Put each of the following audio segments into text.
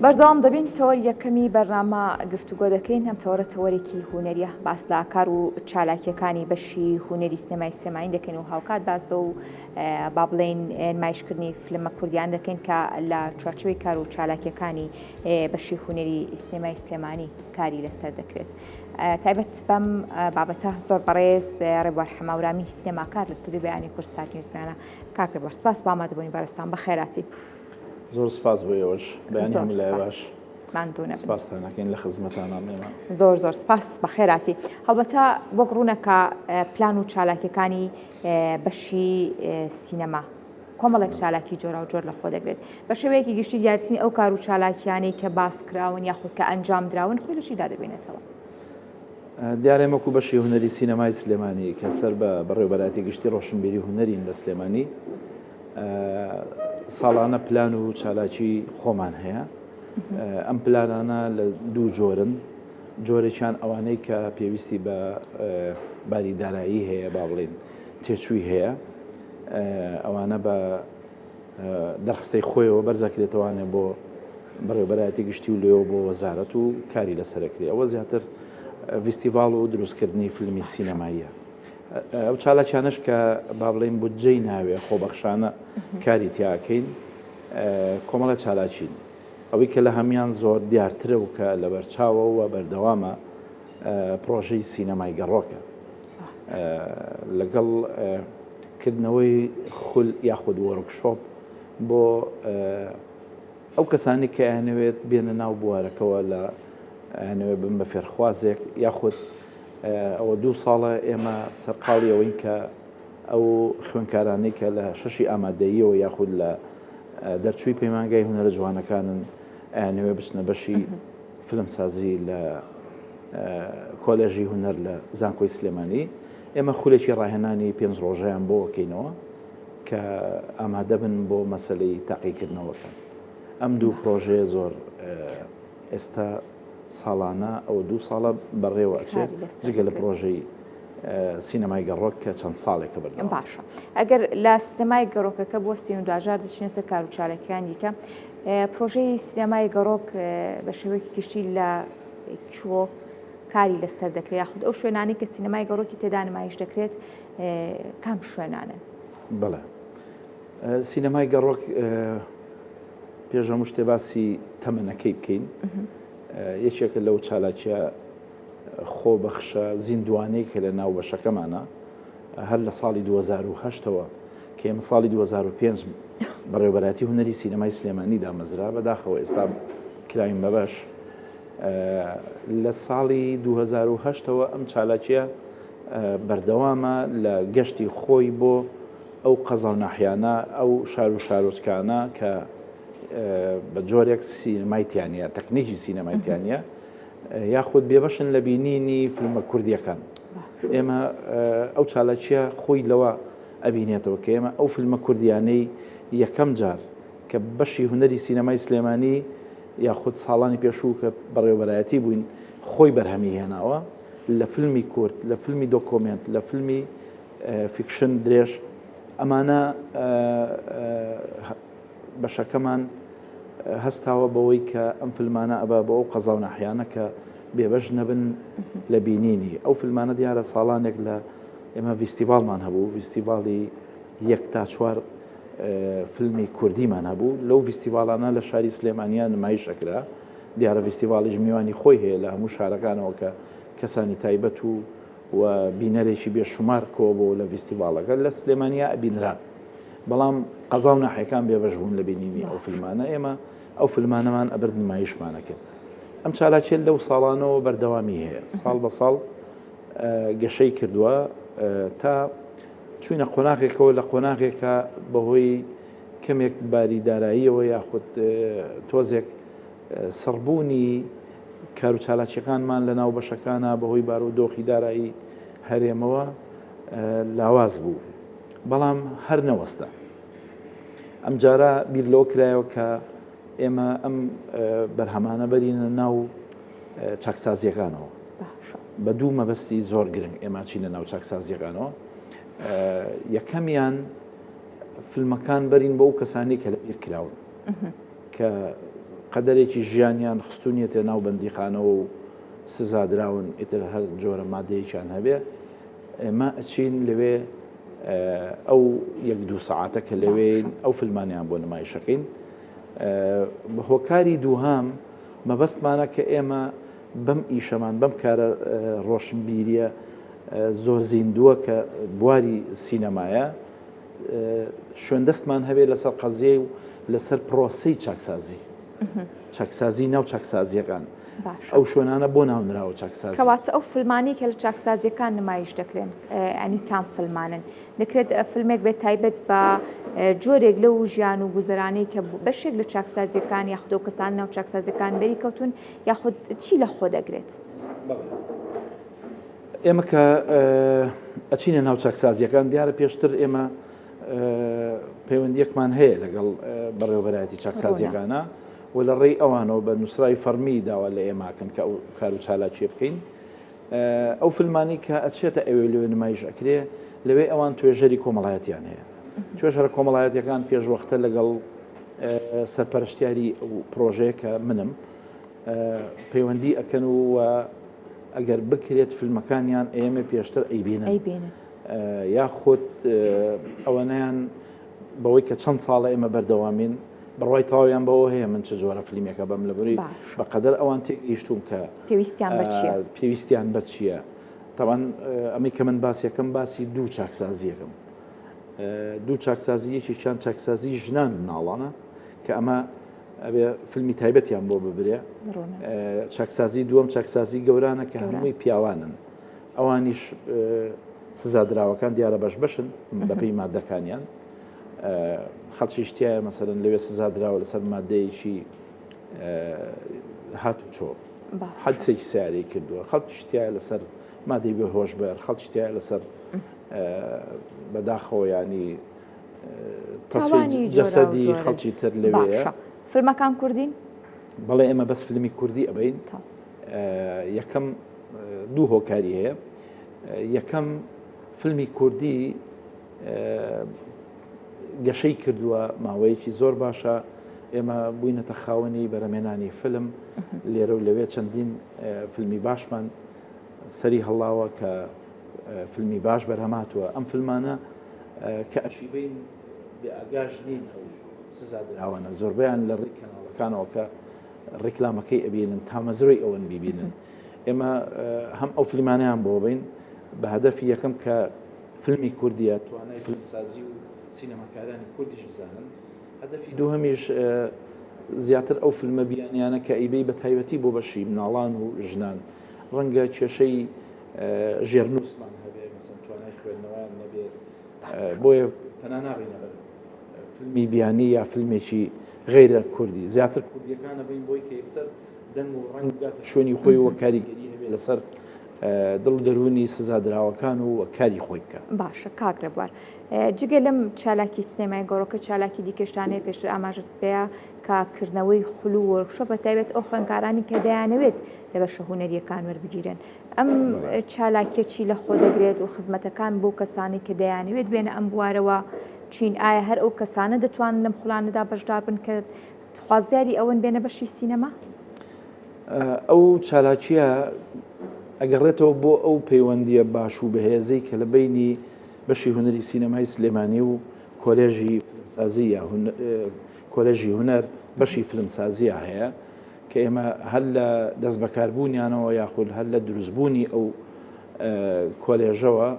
بەردەوام دەبین تەوەر یەکەمی بەرنامە گفتوگۆ دەکەین ئەم تەوەرە تەوەرێکی هونەریە باس لە کار و چالاکیەکانی بەشی هونەری سینەمای سلێمانی دەکەین و هاوکات باسدە و با بڵێن نمایشکردنی فیلمە کوردیان دەکەین کە لە چوارچوەی کار و چالاکیەکانی بەشی هونەری سینەمای سلێمانی کاری لەسەر دەکرێت. تایبەت بەم بابەتە زۆر بەڕێز ڕێبوار حەماورامی سینەماکار لە ستودیۆ بەیانی کورسات نیوزمانە کاک ڕێبوار سپاس بۆ ئامادەبوونی بەڕێستان بەخێراتی. زۆر سپاس بۆ ئێوەش بەیانی هەموو لای باش ماندوو سپاستان نەکەین لە خزمەتانان ئێمە زۆر سپاس بەخێراتی. هەڵبەتە وەک ڕوونەکە پلان و چالاکیەکانی بەشی سینەما کۆمەڵێک چالاکی جۆرا و جۆر لەخۆ دەگرێت بە شێوەیەکی گشتی دیارچنی ئەو کار و چالاکیانەی کە باس کراون یاخود کە ئەنجام دراون خۆی لە چیدا دەبێنێتەوە؟ دیارە وەکو بەشی هونەری سینەمای سلێمانی کە سەر بە بەڕێوەبەراتی گشتی ڕۆشنبیری هونەرین لە سلێمانی ساڵانە پلان و چالاکی خۆمان هەیە. ئەم پلانانە لە دوو جۆرن، جۆرێکیان ئەوانەی کە پێویستی بە باری دارایی هەیە با بڵێن تێچووی هەیە، ئەوانە بە دەرخستەی خۆیەوە بەرزەکرێتەوانێ بۆ بەڕێوەبەراتی گشتی و لێەوە بۆ وەزارەت و کاری لەسەرەکری. ئەوە زیاتر ڤیستیڤاڵ و دروستکردنی فیلمی سینەماییە. ئەو چالاکیانش کە با بڵێن بودجەی ناوێ خۆبەخشانە کاری تیاکەین کۆمەڵە چالاچین، ئەوەی کە لە هەمان زۆر دیارترە و کە لە بەرچاوە و بەردەوامە پرۆژەی سینەمای گەڕۆکە لەگەڵ کردنەوەی خول یاخود وەرکشۆپ بۆ ئەو کەسانی کە ئەیانەوێت بێنە ناو بوارەکەەوە لە ئەیانەوێت بن بە فێرخوازێک یاخود ئەوە 2 ساڵە ئێمە سەرقاڵی ئەوەین کە ئەو خوێنکارانەی کە لە شەشی ئامادەییەوە یاخود لە دەرچووی پەیمانگای هونەرە جوانەکانن ئەیانەوێ بچنە بەشی فلمسازی لە کۆلێژی هونەر لە زانکۆی سلێمانی، ئێمە خولێکی ڕاهێنانی 5 ڕۆژەیان بۆ وەکەینەوە کە ئامادە بن بۆ مەسەلەی تاقیکردنەوەکان. ئەم دوو پرۆژەیە زۆر ئێستا ساڵانە ئەو 2 ساڵە بەڕێوە ئەچێت جگە لە پرۆژەی سینەمای گەڕۆک کە چەند ساڵێکە بەردەوام. باشە ئەگەر لە سینەمای گەڕۆکەکە بۆستین و داژار دەچینە سەر کار و چالاکیانی کە پرۆژەی سینەمای گەڕۆک بە شێوەیەکی گشتی لە چۆ کاری لەسەر دەکرێت یاخود ئەو شوێنانی کە سینەمای گەڕۆکی تێدا نمایش دەکرێت کام شوێنانن؟ بەڵێ سینەمای گەڕۆک پێش هەموو شتێ باسی تەمەنەکەی بکەین. یەکێکە لەو چالاکیە خۆبەخشە زیندوانەی کە لە ناو بەشەکەمانە هەر لە ساڵی 2008ەوە کە ئێمە ساڵی 2005 بەڕێوەبەراتی هونەری سینەمای سلێمانی دامەزرا بەداخەوە ئێستا کراین بەبەش. لە ساڵی 2008ەوە ئەم چالاکیە بەردەوامە لە گەشتی خۆی بۆ ئەو قەزا و ناحیانە ئەو شار و شارۆچکانە کە بە جۆرێک سینەمایتیانە تەکنیکی سینەمایتیانە یاخود بێبەشن لە بینینی فیلمە کوردیەکان. ئێمە ئەو چالاکیە خۆی لەوە ئەبینێتەوە کە ئێمە ئەو فیلمە کوردیانەی یەکەم جار کە بەشی هونەری سینەمای سلێمانی یاخود ساڵانی پێشوو کە بەڕێوەبەرایەتی بووین خۆی بەرهەمی هێناوە لە فیلمی کورد، لە فیلمی دۆکۆمنت، لە فیلمی فیکشن درێژ. ئەمانە بەشەکەمان هەستاوە بەوەی کە ئەم فیلمانە ئەبا بە ئەو قەزا و ناحیانە کە بێبەش نەبن لە بینینی ئەو فیلمانە. دیارە ساڵانێک لە ئێمە ڤیستیڤاڵمان هەبوو، ڤیستیڤاڵی 1 تا 4 فیلمی کوردیمان هەبوو. لەو ڤیستیڤاڵانە لە شاری سلێمانیان نمایشەکرا. دیارە ڤیستیڤاڵیش میوانی خۆی هەیە لە هەموو شارەکانەوە کە کەسانی تایبەت و بینەرێکی بێشمار کۆ بۆ لە ڤیستیڤاڵەکە لە سلێمانیا ئەبینران، بەڵام قەزا و ناحیەکان بێبەش بوون لە بینینی ئەو فیلمانە. ئێمە ئەو فیلمانەمان ئەبرد نمایشمانەکرد. ئەم چالاکیە لەو ساڵانەوە بەردەوامی هەیە، ساڵ بە ساڵ گەشەی کردووە تا چوینە قۆناغێکەوە لە قۆناغێکە بەهۆی کەمێک باری داراییەوە یاخود تۆزێک سڕبوونی کار و چالاکیەکانمان لە ناو بەشەکانە بەهۆی بار و دۆخی دارایی هەرێمەوە لاواز بوو، بەڵام هەر نەوەستا. ئەم جارە بیر لەوە کرایەوە کە ئێمە ئەم بەرهەمانە بەرینە ناو چاکسازیەکانەوە بە دوو مەبەستی زۆر گرنگ. ئێمە چینە ناو چاکسازیەکانەوە، یەکەمیان فیلمەکان بەرین بە ئەو کەسانی کە لەبیر کراون کە قەدەرێکی ژیانیان خستونیەتە ناو بەندیخانەوە و سزادراون ئیتر هەر جۆرە مادەیەکیان هەبێ ئێمە ئەچین لەوێ ئەو 1-2 سەعاتە کە لەوێ ئەو فیلمانیان بۆ نمایشەکەین بە هۆکاری دووهام مەبەستمانە کە ئێمە بەم ئیشەمان بەم کارە ڕۆشنبیریە زۆر زیندووە کە بواری سینەمایە شوێندەستمان هەبێت لەسەر قەزیە و لەسەر پرۆسەی چاکسازی ناو چاکسازیەکان ئەو شوێنانە بۆ ناونراوە چاکسازی کەواتە ئەو فیلمانی کە لە چاکسازیەکان نمایش دەکرێن ئەنی کام فیلمانن دەکرێت فیلمێک بێت تایبەت بە جۆرێک لەو ژیان و گوزەرانەی کە بەشێک لە چاکسازیەکان یاخود ئەو کەسان ناو چاکسازیەکان بەری کەوتون یاخود چی لە خۆ دەگرێت ئێمە کە ئەچینە ناو چاکسازیەکان دیارە پێشتر ئێمە پەیوەندیەکمان هەیە لەگەڵ بەڕێوەبەرایەتی چاکسازیەکانە و لە ڕێی ئەوانەوە بە نووسراوی فەرمی داوا لە ئێماکەن کە ئەو کار و چالاکیە بکەین ئەو فیلمانی کە ئەچێتە ئەوێ لەوێ نمایش ئەکرێ لەوێ ئەوان توێژەری کۆمەڵایەتیان هەیە توێژەرە کۆمەڵایەتیەکان پێشوەختە لەگەڵ سەرپەرشتیاری پرۆژەیە کە منم پەیوەندی ئەکەن و ئەگەر بکرێت فیلمەکانیان ئێمە پێشتر ئەیبینن یاخود ئەوەنیان بەوەی کە چەند ساڵە ئێمە بەردەوامین بڕوای تەواویان بەوە هەیە من چ جۆرە فیلمێکە بەم لەبوری بەقەدەر ئەوان تێگەیشتوم کە پێویستیان بە چییە تاوان ئەمەی کە من باسیەکەم باسی دوو چاکسازیەکەم دوو چاکسازیەکی چیان چاکسازی ژنان ناڵانە کە ئەمە ئەبێ فیلمی تایبەتیان بۆ ببرێ چاکسازی دووەم چاکسازی گەورانە کە هەمووی پیاوانن ئەوانیش سزادراوەکان دیارە بەشن بەپێی مادەکانیان خەڵکیشتیایە مەسەرەن لەوێ سزادراوە لەسەر مادەیەکی هاتوچۆ حەدسێکی سیارەی کردووە خەڵکیشتیایە لەسەر مادەی بێ هۆشبەر خەڵکیشتیایە لەسەر بەداخەوە ینی جەسەدی خەڵکی تر لەوەیە فیلمەکان کوردین؟ بەڵێ ئێمە بەس فیلمی کوردی ئەبین یەکەم دوو هۆکاری هەیە یەکەم فیلمی کوردی گەشەی کردووە ماوەیەکی زۆر باشە ئێمە بووینەتە خاوەنی بەرەمێنانی فیلم لێرە و لەوێ چەندین فیلمی باشمان سەری هەڵاوە کە فیلمی باش بەرهەماتوە ئەم فیلمانە کە ئەشیبین بێ ئاگاش نین ئەو سزادراوانە زۆربیان لە ڕێی کەناڵەکانەوە کە ڕێکلامەکەی ئەبینن تامەزرۆی ئەوەن بیبینن ئێمە هەم ئەو فیلمانیان بۆ بین بە هەدەفی یەکەم کە فیلمی کوردیە توانای فیلمسازی و سینەماکارانی کوردیش بزانن هەدەفی دووهەمیش زیاتر ئەو فیلمە بیانیانە کە ئەیبەی بە تایبەتی بۆ بەشی مناڵان و ژنان ڕەنگە کێشەی ژێرنووسمان هەبێ مەسەن توانای خوێندنەوەیان نەبێت بۆیە پەنا نابێنە بەر فیلمی بیانی یا فیلمێکی غیرە کوردی زیاتر کوردیەکانە بین بۆی کە یەکسەر دەنگ و ڕەنگ بگاتە شوێنی خۆی وە کاریگەری هەبێ لەسەر دڵ دەرونی سزادراوەکان و کاری خۆی بکە باشە کاگرە بوار جگە لەم چالاکی سینەمای گەڕۆکە چالاکی دیکەشتانەیە پێشتر ئاماژت پێەیە کاکردنەوەی خولو وەرکشۆپ بە تایبێت ئەو خوێندکارانی کە دەیانەوێت لە بەشە هونەریەکان وەربگیرن ئەم چالاکیەکی لە خۆ دەگرێت و خزمەتەکان بۆ کەسانی کە دەیانەوێت بێنە ئەم بوارەوە چین ئایا هەر ئەو کەسانە دەتوانن لەم خوڵانەدا بەشدار بن کە خوازیاری ئەوەن بێنە بەشی سینەما ئەو چالاکیە ئەگەڕێتەوە بۆ ئەو پەیوەندیە باش و بەهێزەی کە لە بینی بەشی هونەری سینەمای سلێمانی و کۆلێژی فیلمسازی یا کۆلێژی هونەر بەشی فیلمسازیە هەیە کە ئێمە هەر لە دەست بەکاربوونیانەوە یاخود هەر لە دروستبوونی ئەو کۆلێژەوە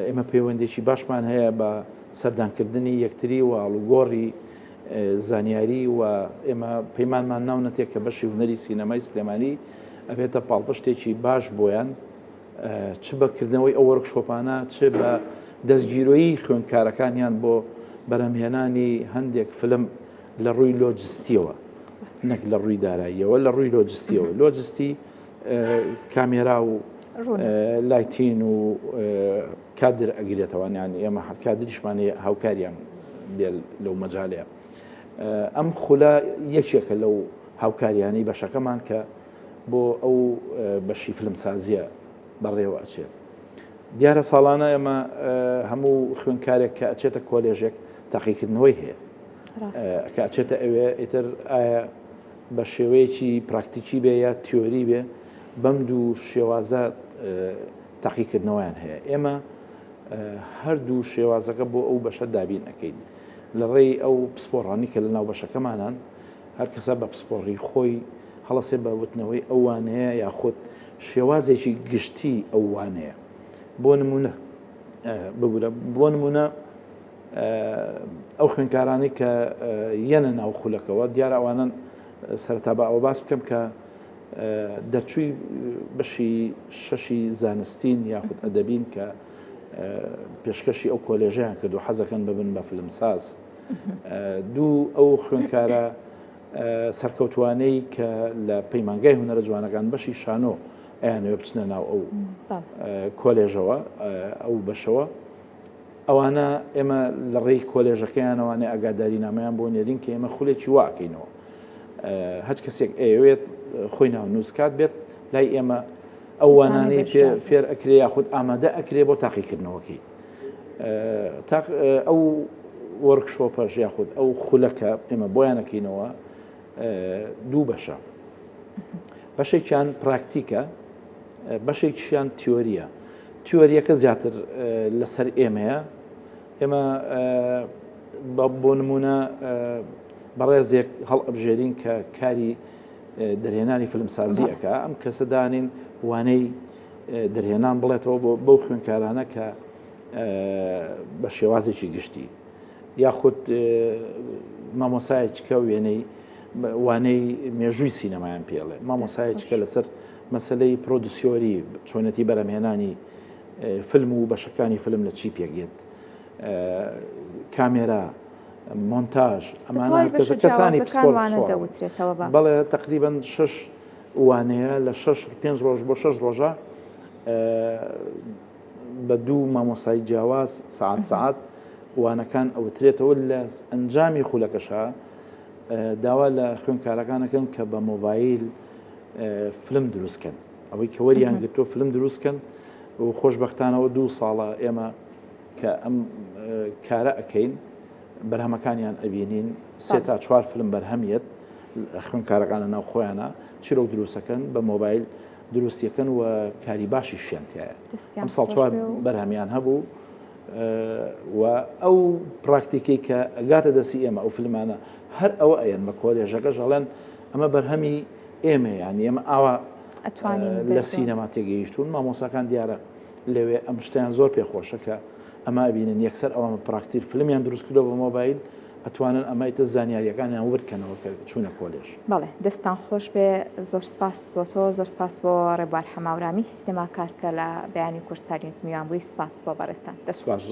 ئێمە پەیوەندێکی باشمان هەیە بە سەردانکردنی یەکتری و ئاڵوگۆڕی زانیاری و ئێمە پەیمانمان ناونەتێک کە بەشی هونەری سینەمای سلێمانی ئەبێتە پاڵپشتێکی باش بۆیان چ بەکردنەوەی ئەو وەرکشۆپانە چ بە دەستگیرۆیی خوێندکارەکانیان بۆ بەرەمهێنانی هەندێک فلم لە ڕووی لۆجستیەوە نەک لە ڕووی داراییەوە لە ڕووی لۆجستیەوە لۆجستی کامێرا و لایتین و کادر ئەگرێتەوەیان ئێمە کادریشمانەیە هاوکاریان لەو مەجالەیە ئەم خولە یەکێکە لەو هاوکاریانی بەشەکەمان کە بۆ ئەو بەشی فیلمسازیە بەڕێوە ئەچێت دیارە ساڵانە ئێمە هەموو خوێندکارێک کە ئەچێتە کۆلێژێک تاقیکردنەوەی هەیە کە ئەچێتە ئەوێ ئیتر ئایا بە شێوەیەکی پراکتیکی بێ یا تیۆری بێ بەم دوو شێوازە تاقیکردنەوەیان هەیە. ئێمە هەردوو شێوازەکە بۆ ئەو بەشە دابین ئەەکەین لە ڕێی ئەو پسپۆڕانی کە لە ناو بەشەکەمانان هەر کەسە بە پسپۆڕی خۆی هەڵەسێ بە وتنەوەی ئەوانەیە یاخود شێوازێکی گشتی ئەووانەیە. بۆ نمونە ببوورە بۆ نمونە ئەو خوێنکارانی کە یەنە ناو خولەکەەوە دیارە ئەوانن سەرەتا بە ئەوە باس بکەم کە دەرچووی بەشی شەشی زانستین یاخود ئەدەبین کە پێشکەشی ئەو کۆلێژیان کردو حەزەکەن ببن بە فلمساز. دوو ئەو خوێنکارە سەرکەوتوانەی کە لە پەیمانگای هونەرە جوانەکان بەشی شانۆ ئەیانەوە بچنە ناو ئەو کۆلێژەوە ئەو بەشەوە ئەوانە ئێمە لە ڕێی کۆلێژەکەیانەوانێ ئاگاداری نامەیان بۆ نێرین کە ئێمە خولێکی واکەینەوە. هەچ کەسێک ئەوێت خۆی ناو نووسکات بێت لای ئێمە ئەوانانەی فێر ئەکرێ یاخود ئامادە ئەکرێ بۆ تاقیکردنەوەکەی. ئەو وەرکشۆپەش یاخود ئەو خولەکە ئێمە بۆیانەکەینەوە دوو بەشە. بەشێکیان پراکتیکە، بەشێکیان تیۆریە. تیۆریەکە زیاتر لەسەر ئێمەیە. ئێمە بۆ نمونە بەڕێزێک هەڵ ئەبژێرین کە کاری دەرهێنانی فلمسازی ئەکا ئەم کەسە دانین وانەی دەرهێنان بڵێتەوە بەو خوێنکارانە کە بە شێوازێکی گشتی یاخود مامۆسایەکە وێنەی وانەی مێژووی سینەمایان پێڵێ مامۆسایەکە لەسەر مەسلەی پرۆدوسیۆری چۆنەتی بەرەمهێنانی فیلم و بەشەکانی فیلم لە چی پێگێت کامێرا مۆنتاژ ئەمانە کەسانی بەڵێ تقریبەن 6 وانەیە لە 5 ڕۆژ بۆ 6 ڕۆژە بە دوو مامۆسای جیاواز سعات وانەکان ئەوترێتەوە لە ئەنجامی خولەکەشە داوا لە خوێنکارەکانەکەن کە بە مۆبایل فلم دروستکەن ئەوەی کە وەریان گرتۆ فلم دروستکەن و خۆشبەختانەوە 2 ساڵە ئێمە کە ئەم کارە ئەەکەین بەرهەمەکانیان ئەبینین 3 تا 4 فلم بەرهەمیت خوێنکارەکانە ناو خۆیانە چیرۆک دروستەکەن بە مۆبایل دروستیەکەن و کاری باشی شیانتیایە. ئەم ساڵ 4 بەرهەمیان هەبوو و ئەو پراکتیکەی کە ئەگاتە دەستی ئێمە ئەو فیلمانە هەر ئەوە ئەیەن بە کۆلێژەکە ژەڵێن ئەمە بەرهەمی ئێمە یانی ئێمە ئاوا لە سینەما تێگەیشتون مامۆساکان دیارە لەوێ ئەم شتیان زۆر پێخۆشەکە ئەمە ئەبینن یەکسەر ئەوە پراکتیر فیلمیان دروست کردەوە بە مۆبایل ئەتوانن ئەمایتە زانیاریەکانیان وردکەنەوە کە چوونە کۆلێژ. بەڵێ دەستان خۆش بێ زۆر سپاس بۆ تۆ زۆر سپاس بۆ ڕێبوار هەماورامی سینەما کارکە لە بەیانی کورساری نزمیوان بووی سپاس بۆ بەڕێستان دەسپاس.